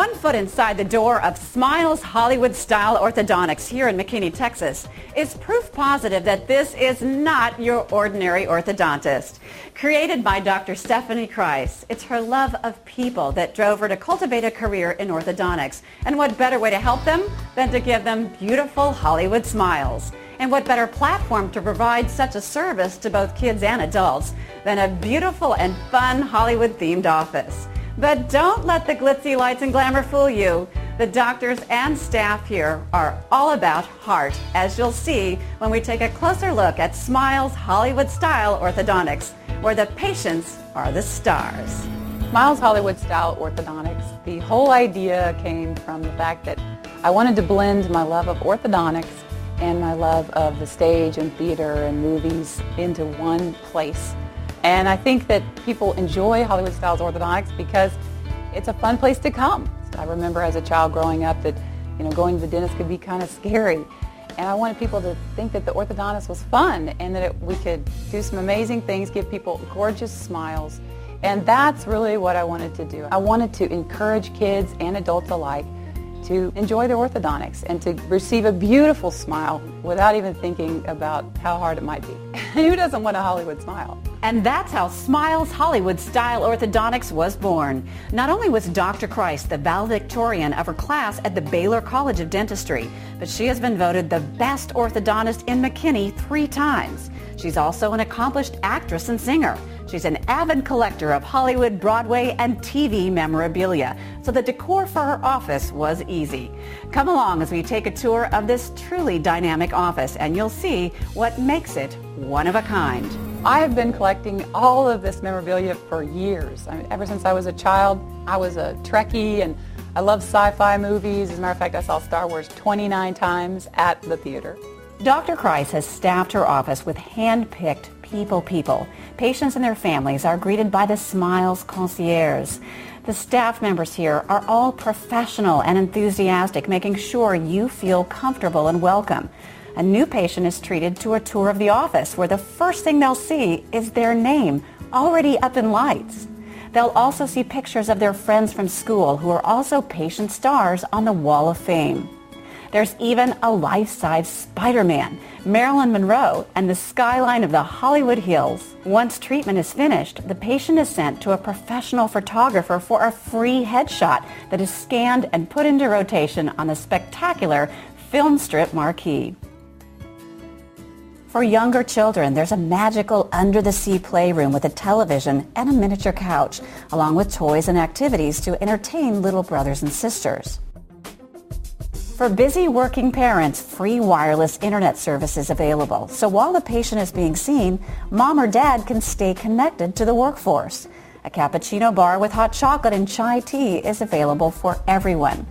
One foot inside the door of Smiles Hollywood-style orthodontics here in McKinney, Texas, is proof positive that this is not your ordinary orthodontist. Created by Dr. Stephanie Kreis, it's her love of people that drove her to cultivate a career in orthodontics. And what better way to help them than to give them beautiful Hollywood smiles? And what better platform to provide such a service to both kids and adults than a beautiful and fun Hollywood-themed office? But don't let the glitzy lights and glamour fool you. The doctors and staff here are all about heart, as you'll see when we take a closer look at Smiles Hollywood-style orthodontics, where the patients are the stars. Smiles Hollywood-style orthodontics, the whole idea came from the fact that I wanted to blend my love of orthodontics and my love of the stage and theater and movies into one place. And I think that people enjoy Hollywood-style orthodontics because it's a fun place to come. I remember as a child growing up that, going to the dentist could be kind of scary. And I wanted people to think that the orthodontist was fun and that we could do some amazing things, give people gorgeous smiles. And that's really what I wanted to do. I wanted to encourage kids and adults alike to enjoy their orthodontics and to receive a beautiful smile without even thinking about how hard it might be. Who doesn't want a Hollywood smile? And that's how Smiles Hollywood-style orthodontics was born. Not only was Dr. Kreis the valedictorian of her class at the Baylor College of Dentistry, but she has been voted the best orthodontist in McKinney 3 times. She's also an accomplished actress and singer. She's an avid collector of Hollywood, Broadway, and TV memorabilia, so the decor for her office was easy. Come along as we take a tour of this truly dynamic office, and you'll see what makes it one of a kind. I have been collecting all of this memorabilia for years. Ever since I was a child, I was a Trekkie, and I love sci-fi movies. As a matter of fact, I saw Star Wars 29 times at the theater. Dr. Kreis has staffed her office with hand-picked people. Patients and their families are greeted by the Smiles concierge. The staff members here are all professional and enthusiastic, making sure you feel comfortable and welcome. A new patient is treated to a tour of the office where the first thing they'll see is their name already up in lights. They'll also see pictures of their friends from school who are also patient stars on the Wall of Fame. There's even a life-size Spider-Man, Marilyn Monroe, and the skyline of the Hollywood Hills. Once treatment is finished, the patient is sent to a professional photographer for a free headshot that is scanned and put into rotation on the spectacular film strip marquee. For younger children, there's a magical under-the-sea playroom with a television and a miniature couch, along with toys and activities to entertain little brothers and sisters. For busy working parents, free wireless internet service is available, so while the patient is being seen, mom or dad can stay connected to the workforce. A cappuccino bar with hot chocolate and chai tea is available for everyone.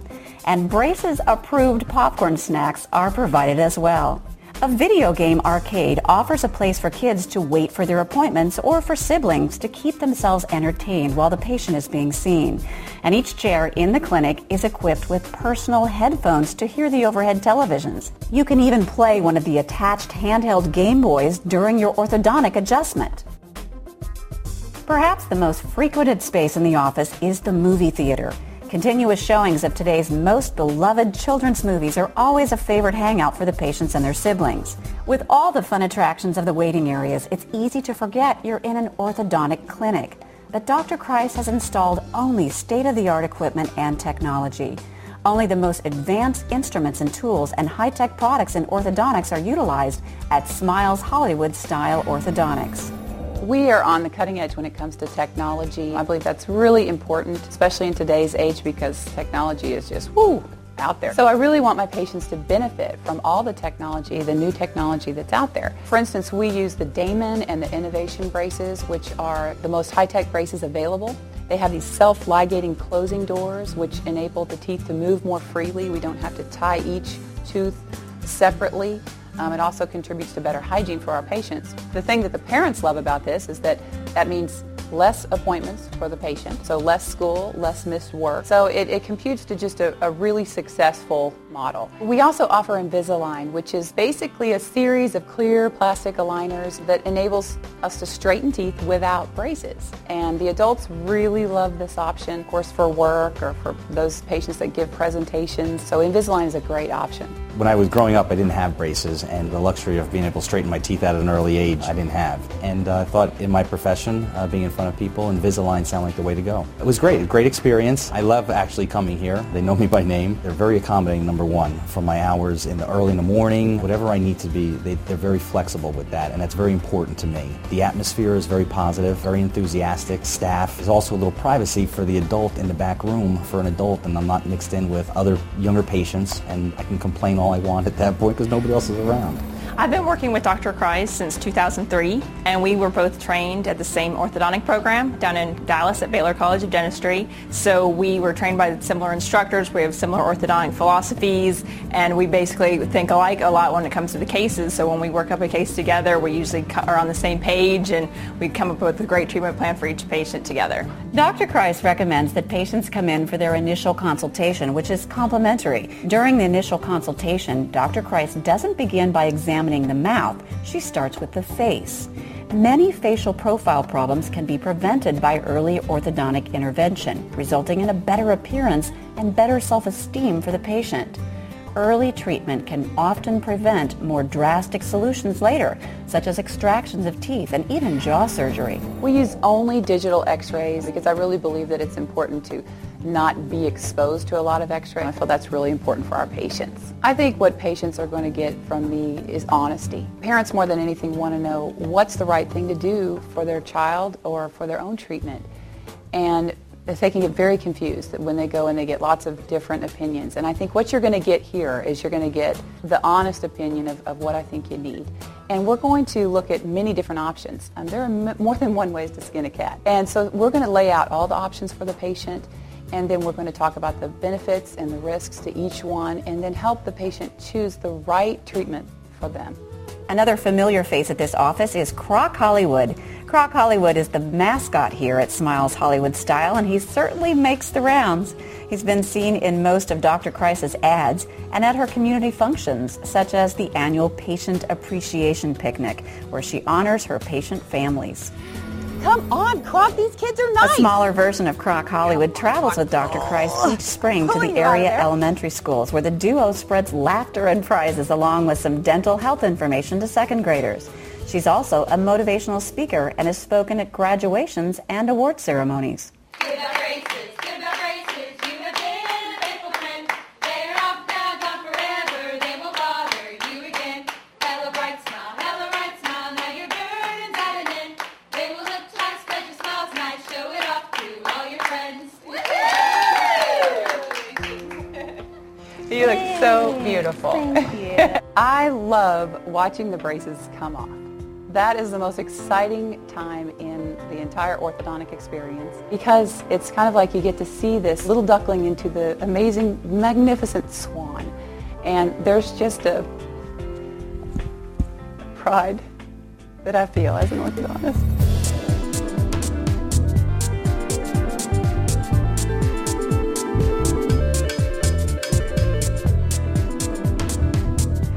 And Brace's approved popcorn snacks are provided as well. A video game arcade offers a place for kids to wait for their appointments or for siblings to keep themselves entertained while the patient is being seen. And each chair in the clinic is equipped with personal headphones to hear the overhead televisions. You can even play one of the attached handheld Game Boys during your orthodontic adjustment. Perhaps the most frequented space in the office is the movie theater. Continuous showings of today's most beloved children's movies are always a favorite hangout for the patients and their siblings. With all the fun attractions of the waiting areas, it's easy to forget you're in an orthodontic clinic. But Dr. Kreis has installed only state-of-the-art equipment and technology. Only the most advanced instruments and tools and high-tech products in orthodontics are utilized at Smiles Hollywood-style orthodontics. We are on the cutting edge when it comes to technology. I believe that's really important, especially in today's age, because technology is just, out there. So I really want my patients to benefit from all the technology, the new technology that's out there. For instance, we use the Damon and the Innovation braces, which are the most high-tech braces available. They have these self-ligating closing doors, which enable the teeth to move more freely. We don't have to tie each tooth separately. It also contributes to better hygiene for our patients. The thing that the parents love about this is that means less appointments for the patient, so less school, less missed work. So it computes to just a really successful model. We also offer Invisalign, which is basically a series of clear plastic aligners that enables us to straighten teeth without braces. And the adults really love this option, of course, for work or for those patients that give presentations. So Invisalign is a great option. When I was growing up, I didn't have braces, and the luxury of being able to straighten my teeth at an early age, I didn't have. And I thought in my profession, being in front of people, Invisalign sounded like the way to go. It was great, a great experience. I love actually coming here. They know me by name. They're very accommodating, number one, for my hours early in the morning, whatever I need to be. They're very flexible with that, and that's very important to me. The atmosphere is very positive, very enthusiastic. Staff. There's also a little privacy for the adult in the back room for an adult, and I'm not mixed in with other younger patients, and I can complain all I want at that point because nobody else is around. I've been working with Dr. Kreis since 2003, and we were both trained at the same orthodontic program down in Dallas at Baylor College of Dentistry. So we were trained by similar instructors. We have similar orthodontic philosophies, and we basically think alike a lot when it comes to the cases. So when we work up a case together, we usually are on the same page, and we come up with a great treatment plan for each patient together. Dr. Kreis recommends that patients come in for their initial consultation, which is complimentary. During the initial consultation, Dr. Kreis doesn't begin by examining the mouth. She starts with the face. Many facial profile problems can be prevented by early orthodontic intervention, resulting in a better appearance and better self-esteem for the patient. Early treatment can often prevent more drastic solutions later, such as extractions of teeth and even jaw surgery. We use only digital x-rays because I really believe that it's important to not be exposed to a lot of x-rays. I feel that's really important for our patients. I think what patients are going to get from me is honesty. Parents more than anything want to know what's the right thing to do for their child or for their own treatment. And they can get very confused when they go and they get lots of different opinions. And I think what you're going to get here is you're going to get the honest opinion of what I think you need. And we're going to look at many different options. There are more than one ways to skin a cat. And so we're going to lay out all the options for the patient, and then we're going to talk about the benefits and the risks to each one, and then help the patient choose the right treatment for them. Another familiar face at this office is Croc Hollywood. Croc Hollywood is the mascot here at Smiles Hollywood Style, and he certainly makes the rounds. He's been seen in most of Dr. Kreis's ads and at her community functions, such as the annual Patient Appreciation Picnic, where she honors her patient families. Come on, Croc, these kids are nice. A smaller version of Croc Hollywood travels with Dr. Kreis each spring to the area elementary schools, where the duo spreads laughter and prizes along with some dental health information to second graders. She's also a motivational speaker and has spoken at graduations and award ceremonies. You look so beautiful. Thank you. I love watching the braces come off. That is the most exciting time in the entire orthodontic experience because it's kind of like you get to see this little duckling into the amazing, magnificent swan. And there's just a pride that I feel as an orthodontist.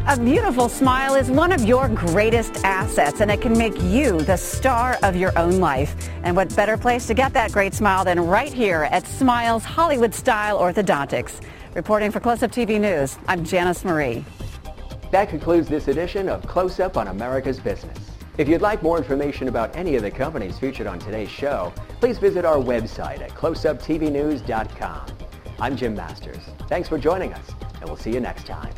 A beautiful smile is one of your greatest assets, and it can make you the star of your own life. And what better place to get that great smile than right here at Smiles Hollywood Style Orthodontics. Reporting for Close Up TV News, I'm Janice Marie. That concludes this edition of Close Up on America's Business. If you'd like more information about any of the companies featured on today's show, please visit our website at closeuptvnews.com. I'm Jim Masters. Thanks for joining us, and we'll see you next time.